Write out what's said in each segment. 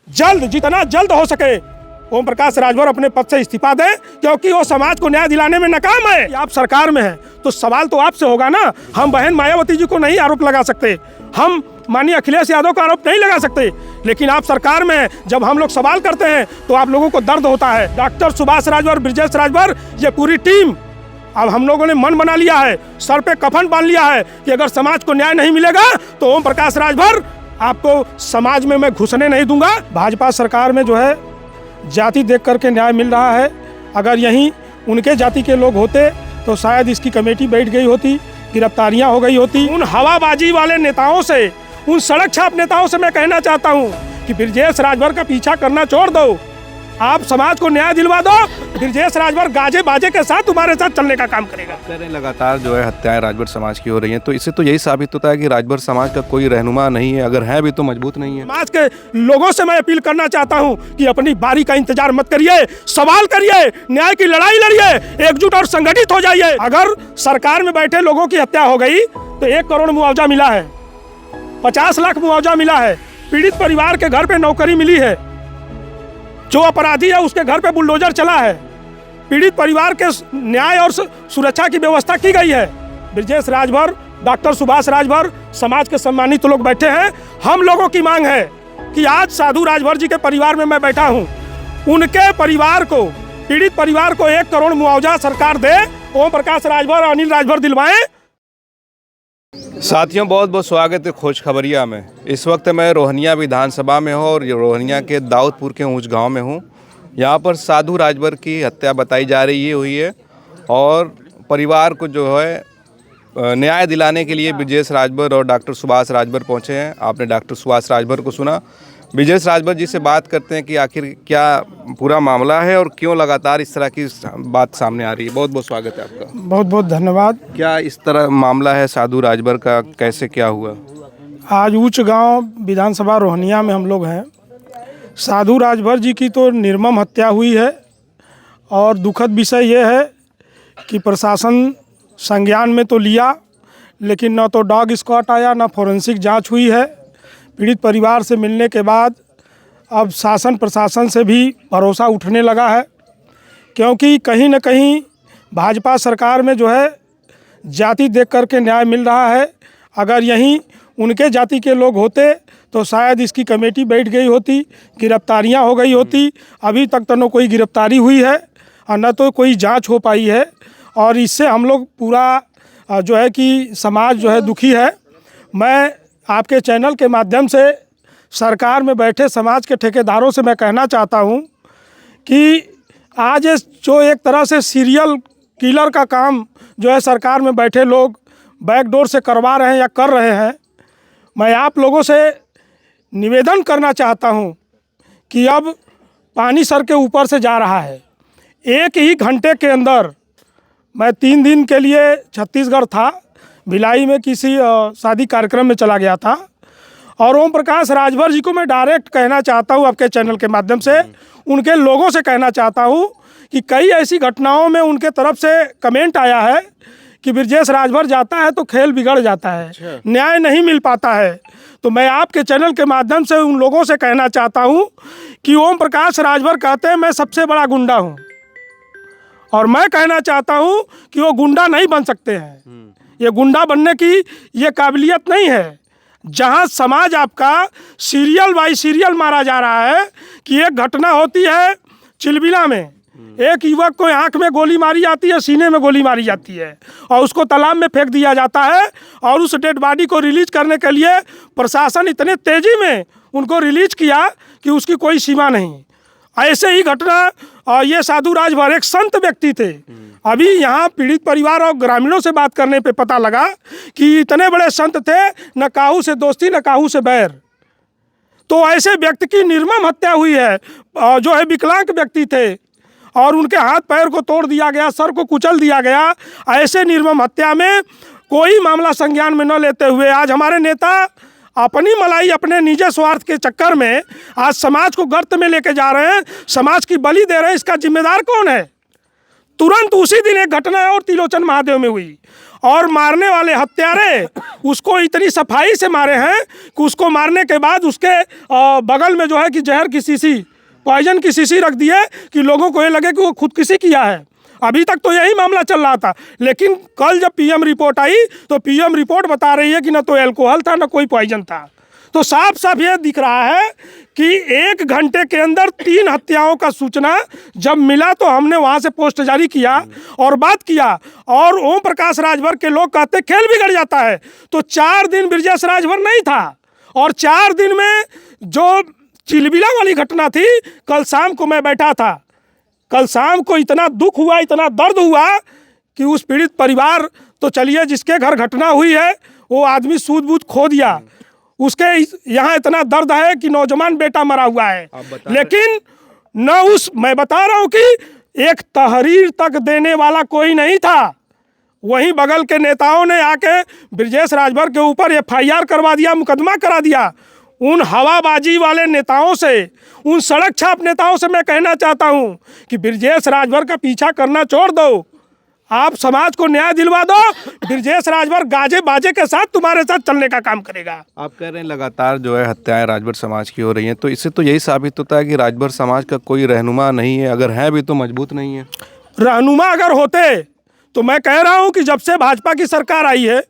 जल्द जितना जल्द हो सके ओम प्रकाश राजभर अपने पद से इस्तीफा दें, क्योंकि वो समाज को न्याय दिलाने में नाकाम है। आप सरकार में हैं तो सवाल तो आपसे होगा ना। हम बहन मायावती जी को नहीं आरोप लगा सकते, हम माननीय अखिलेश यादव का आरोप नहीं लगा सकते, लेकिन आप सरकार में हैं। जब हम लोग सवाल करते हैं तो आप लोगों को दर्द होता है। डॉक्टर सुभाष राजभर, ब्रजेश राजभर, ये पूरी टीम अब हम लोगों ने मन बना लिया है, सर पे कफन बांध लिया है कि अगर समाज को न्याय नहीं मिलेगा तो ओम प्रकाश राजभर आपको समाज में मैं घुसने नहीं दूंगा। भाजपा सरकार में जो है जाति देख करके न्याय मिल रहा है। अगर यहीं उनके जाति के लोग होते तो शायद इसकी कमेटी बैठ गई होती, गिरफ्तारियां हो गई होती। उन हवाबाजी वाले नेताओं से, उन सड़क छाप नेताओं से मैं कहना चाहता हूं कि ब्रजेश राजभर का पीछा करना छोड़ दो, आप समाज को न्याय दिलवा दो। ब्रजेश राजभर गाजे बाजे के साथ तुम्हारे साथ चलने का काम करेगा। कह रहे हैं लगातार जो है हत्याएं राजभर समाज की हो रही हैं, तो इससे तो यही साबित होता है कि राजभर समाज का कोई रहनुमा नहीं है, अगर है भी तो मजबूत नहीं है। समाज के लोगों से मैं अपील करना चाहता हूं कि अपनी बारी का इंतजार मत करिए, सवाल करिए, न्याय की लड़ाई लड़िए, एकजुट और संगठित हो जाइए। अगर सरकार में बैठे लोगों की हत्या हो गई तो 1 करोड़ मुआवजा मिला है, 50 लाख मुआवजा मिला है, पीड़ित परिवार के घर पे नौकरी मिली है, जो अपराधी है उसके घर पे बुलडोजर चला है, पीड़ित परिवार के न्याय और सुरक्षा की व्यवस्था की गई है। ब्रजेश राजभर, डॉक्टर सुभाष राजभर समाज के सम्मानित लोग बैठे हैं। हम लोगों की मांग है कि आज साधु राजभर जी के परिवार में मैं बैठा हूं, उनके परिवार को, पीड़ित परिवार को 1 करोड़ मुआवजा सरकार दे, ओम प्रकाश राजभर और अनिल राजभर दिलवाएं। साथियों, बहुत बहुत स्वागत है खोज खबरिया में। इस वक्त मैं रोहनिया विधानसभा में हूँ और रोहनिया के दाऊदपुर के ऊँच गांव में हूँ। यहाँ पर साधु राजभर की हत्या बताई जा रही हुई है और परिवार को जो है न्याय दिलाने के लिए ब्रजेश राजभर और डॉक्टर सुभाष राजभर पहुँचे हैं। आपने डॉक्टर सुभाष राजभर को सुना। ब्रजेश राजभर जी से बात करते हैं कि आखिर क्या पूरा मामला है और क्यों लगातार इस तरह की बात सामने आ रही है। बहुत बहुत स्वागत है आपका। बहुत बहुत धन्यवाद। क्या इस तरह मामला है साधु राजभर का, कैसे क्या हुआ? आज ऊंच गांव विधानसभा रोहनिया में हम लोग हैं। साधु राजभर जी की तो निर्मम हत्या हुई है और दुखद विषय ये है कि प्रशासन संज्ञान में तो लिया, लेकिन न तो डॉग स्क्वाड आया, न फोरेंसिक जांच हुई है। पीड़ित परिवार से मिलने के बाद अब शासन प्रशासन से भी भरोसा उठने लगा है, क्योंकि कहीं न कहीं भाजपा सरकार में जो है जाति देख करके न्याय मिल रहा है। अगर यहीं उनके जाति के लोग होते तो शायद इसकी कमेटी बैठ गई होती, गिरफ्तारियां हो गई होती। अभी तक तो न कोई गिरफ्तारी हुई है और न तो कोई जांच हो पाई है, और इससे हम लोग पूरा जो है कि समाज जो है दुखी है। मैं आपके चैनल के माध्यम से सरकार में बैठे समाज के ठेकेदारों से मैं कहना चाहता हूं कि आज जो एक तरह से सीरियल किलर का काम जो है सरकार में बैठे लोग बैकडोर से करवा रहे हैं या कर रहे हैं, मैं आप लोगों से निवेदन करना चाहता हूं कि अब पानी सर के ऊपर से जा रहा है। 1 ही घंटे के अंदर मैं 3 दिन के लिए छत्तीसगढ़ था, भिलाई में किसी शादी कार्यक्रम में चला गया था, और ओम प्रकाश राजभर जी को मैं डायरेक्ट कहना चाहता हूं आपके चैनल के माध्यम से, उनके लोगों से कहना चाहता हूं कि कई ऐसी घटनाओं में उनके तरफ से कमेंट आया है कि ब्रजेश राजभर जाता है तो खेल बिगड़ जाता है, न्याय नहीं मिल पाता है। तो मैं आपके चैनल के माध्यम से उन लोगों से कहना चाहता हूं कि ओम प्रकाश राजभर कहते हैं मैं सबसे बड़ा गुंडा हूं, और मैं कहना चाहता हूं कि वो गुंडा नहीं बन सकते हैं। ये गुंडा बनने की ये काबिलियत नहीं है। जहां समाज आपका सीरियल बाई सीरियल मारा जा रहा है कि एक घटना होती है चिलबिला में, एक युवक को आंख में गोली मारी जाती है, सीने में गोली मारी जाती है और उसको तालाब में फेंक दिया जाता है, और उस डेड बॉडी को रिलीज करने के लिए प्रशासन इतने तेजी में उनको रिलीज किया कि उसकी कोई सीमा नहीं। ऐसे ही घटना ये साधु राजभर एक संत व्यक्ति थे। अभी यहाँ पीड़ित परिवार और ग्रामीणों से बात करने पे पता लगा कि इतने बड़े संत थे, न काहू से दोस्ती न काहू से बैर। तो ऐसे व्यक्ति की निर्मम हत्या हुई है, जो है विकलांग व्यक्ति थे और उनके हाथ पैर को तोड़ दिया गया, सर को कुचल दिया गया। ऐसे निर्मम हत्या में कोई मामला संज्ञान में न लेते हुए आज हमारे नेता अपनी मलाई, अपने निजी स्वार्थ के चक्कर में आज समाज को गर्त में लेके जा रहे हैं, समाज की बलि दे रहे हैं। इसका जिम्मेदार कौन है? तुरंत उसी दिन एक घटना और तिलोचन महादेव में हुई, और मारने वाले हत्यारे उसको इतनी सफाई से मारे हैं कि उसको मारने के बाद उसके बगल में जो है कि जहर की शीशी, पॉइजन की शीशी रख दिए कि लोगों को ये लगे कि वो खुदकुशी किया है। अभी तक तो यही मामला चल रहा था, लेकिन कल जब पीएम रिपोर्ट आई तो पीएम रिपोर्ट बता रही है कि ना तो अल्कोहल था ना कोई पॉइजन था। तो साफ साफ ये दिख रहा है कि 1 घंटे के अंदर 3 हत्याओं का सूचना जब मिला तो हमने वहाँ से पोस्ट जारी किया और बात किया। और ओम प्रकाश राजभर के लोग कहते खेल बिगड़ जाता है। तो 4 दिन ब्रजेश राजभर नहीं था और 4 दिन में जो चिलबिला वाली घटना थी, कल शाम को मैं बैठा था। कल शाम को इतना दुख हुआ, इतना दर्द हुआ कि उस पीड़ित परिवार, तो चलिए जिसके घर घटना हुई है वो आदमी सूझबूझ खो दिया, उसके यहाँ इतना दर्द है कि नौजवान बेटा मरा हुआ है, लेकिन न उस, मैं बता रहा हूँ कि एक तहरीर तक देने वाला कोई नहीं था। वहीं बगल के नेताओं ने आके ब्रजेश राजभर के ऊपर FIR करवा दिया, मुकदमा करा दिया। उन हवाबाजी वाले नेताओं से, उन सड़क छाप नेताओं से मैं कहना चाहता हूं कि ब्रजेश राजभर का पीछा करना छोड़ दो, आप समाज को न्याय दिलवा दो। ब्रजेश राजभर गाजे बाजे के साथ तुम्हारे साथ चलने का काम करेगा। आप कह रहे हैं लगातार जो है हत्याएं राजभर समाज की हो रही हैं, तो इससे तो यही साबित होता है कि राजभर समाज का कोई रहनुमा नहीं है, अगर है भी तो मजबूत नहीं है। रहनुमा अगर होते तो मैं कह रहा हूं कि जब से भाजपा की सरकार आई है,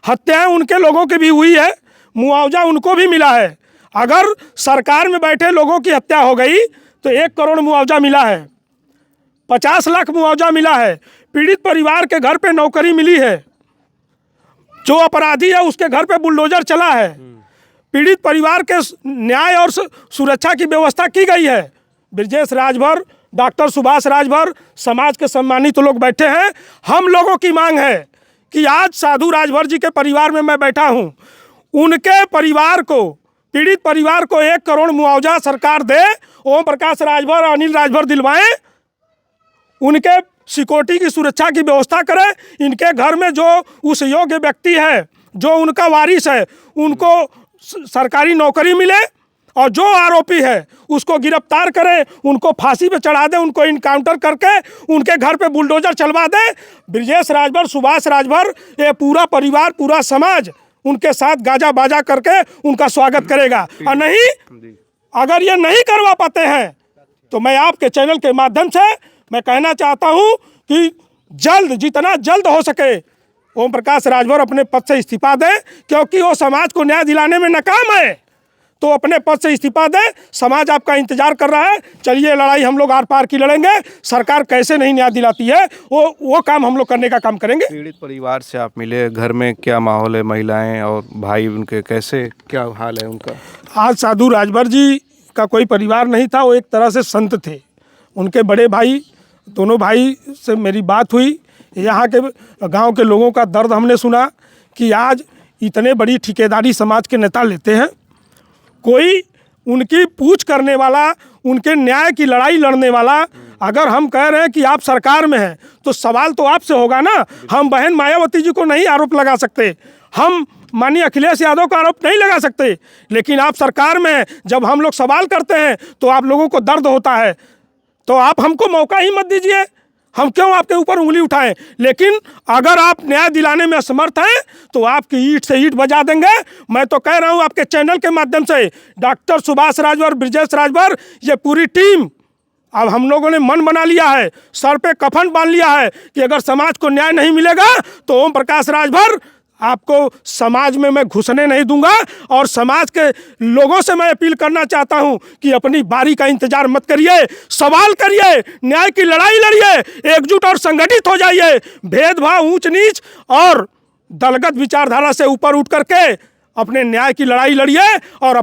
हत्याएं उनके लोगों की भी हुई है, मुआवजा उनको भी मिला है। अगर सरकार में बैठे लोगों की हत्या हो गई तो 1 करोड़ मुआवजा मिला है, 50 लाख मुआवजा मिला है, पीड़ित परिवार के घर पे नौकरी मिली है, जो अपराधी है उसके घर पे बुलडोजर चला है, पीड़ित परिवार के न्याय और सुरक्षा की व्यवस्था की गई है। ब्रजेश राजभर, डॉक्टर सुभाष राजभर, समाज के सम्मानित लोग बैठे हैं। हम लोगों की मांग है कि आज साधु राजभर जी के परिवार में मैं बैठा हूँ, उनके परिवार को, पीड़ित परिवार को 1 करोड़ मुआवजा सरकार दे, ओम प्रकाश राजभर, अनिल राजभर दिलवाएं, उनके सिक्योरिटी की सुरक्षा की व्यवस्था करें, इनके घर में जो उस योग्य व्यक्ति है, जो उनका वारिस है, उनको सरकारी नौकरी मिले और जो आरोपी है उसको गिरफ्तार करें, उनको फांसी पे चढ़ा दें, उनको इनकाउंटर करके उनके घर पे बुलडोजर चलवा दें। ब्रजेश राजभर, सुभाष राजभर, ये पूरा परिवार, पूरा समाज उनके साथ गाजा बाजा करके उनका स्वागत करेगा। और नहीं, अगर ये नहीं करवा पाते हैं तो मैं आपके चैनल के माध्यम से मैं कहना चाहता हूं कि जल्द, जितना जल्द हो सके, ओम प्रकाश राजभर अपने पद से इस्तीफा दें, क्योंकि वो समाज को न्याय दिलाने में नाकाम है। तो अपने पद से इस्तीफा दें, समाज आपका इंतजार कर रहा है। चलिए, लड़ाई हम लोग आर पार की लड़ेंगे, सरकार कैसे नहीं न्याय दिलाती है वो काम हम लोग करने का काम करेंगे। पीड़ित परिवार से आप मिले, घर में क्या माहौल है, महिलाएं और भाई उनके कैसे, क्या हाल है उनका? आज साधु राजभर जी का कोई परिवार नहीं था, वो एक तरह से संत थे। उनके बड़े भाई, दोनों भाई से मेरी बात हुई, यहाँ के गांव के लोगों का दर्द हमने सुना कि आज इतने बड़ी ठेकेदारी समाज के नेता लेते हैं, कोई उनकी पूछ करने वाला, उनके न्याय की लड़ाई लड़ने वाला। अगर हम कह रहे हैं कि आप सरकार में हैं तो सवाल तो आपसे होगा ना। हम बहन मायावती जी को नहीं आरोप लगा सकते, हम माननीय अखिलेश यादव का आरोप नहीं लगा सकते, लेकिन आप सरकार में हैं, जब हम लोग सवाल करते हैं तो आप लोगों को दर्द होता है। तो आप हमको मौका ही मत दीजिए, हम क्यों आपके ऊपर उंगली उठाएं। लेकिन अगर आप न्याय दिलाने में असमर्थ हैं तो आपकी ईंट से ईंट बजा देंगे। मैं तो कह रहा हूं आपके चैनल के माध्यम से, डॉक्टर सुभाष राजभर, ब्रजेश राजभर, ये पूरी टीम, अब हम लोगों ने मन बना लिया है, सर पे कफन बांध लिया है कि अगर समाज को न्याय नहीं मिलेगा तो ओम प्रकाश राजभर, आपको समाज में मैं घुसने नहीं दूंगा। और समाज के लोगों से मैं अपील करना चाहता हूं कि अपनी बारी का इंतजार मत करिए, सवाल करिए, न्याय की लड़ाई लड़िए, एकजुट और संगठित हो जाइए। भेदभाव, ऊंच नीच और दलगत विचारधारा से ऊपर उठ करके अपने न्याय की लड़ाई लड़िए और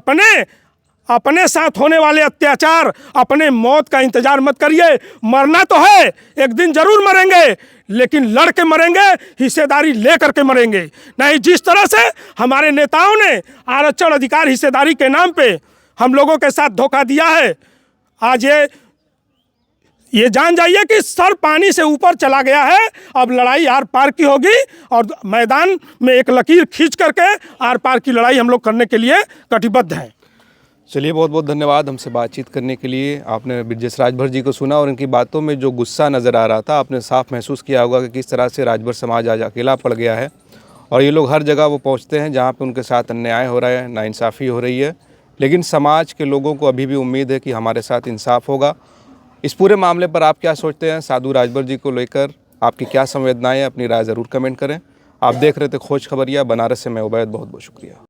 अपने साथ होने वाले अत्याचार, अपने मौत का इंतजार मत करिए। मरना तो है, एक दिन जरूर मरेंगे, लेकिन लड़ के मरेंगे, हिस्सेदारी लेकर के मरेंगे। नहीं जिस तरह से हमारे नेताओं ने आरक्षण, अधिकार, हिस्सेदारी के नाम पे हम लोगों के साथ धोखा दिया है, आज ये जान जाइए कि सर पानी से ऊपर चला गया है। अब लड़ाई आर पार की होगी और मैदान में एक लकीर खींच करके आर पार की लड़ाई हम लोग करने के लिए कटिबद्ध हैं। चलिए, बहुत बहुत धन्यवाद हमसे बातचीत करने के लिए। आपने ब्रजेश राजभर जी को सुना और इनकी बातों में जो गुस्सा नज़र आ रहा था, आपने साफ महसूस किया होगा कि किस तरह से राजभर समाज आज अकेला पड़ गया है। और ये लोग हर जगह वो पहुंचते हैं जहां पे उनके साथ अन्याय हो रहा है, नाइंसाफ़ी हो रही है, लेकिन समाज के लोगों को अभी भी उम्मीद है कि हमारे साथ इंसाफ होगा। इस पूरे मामले पर आप क्या सोचते हैं? साधु राजभर जी को लेकर आपकी क्या संवेदनाएं हैं? अपनी राय ज़रूर कमेंट करें। आप देख रहे थे खोज खबरिया बनारस से, मैं उबैद, बहुत बहुत शुक्रिया।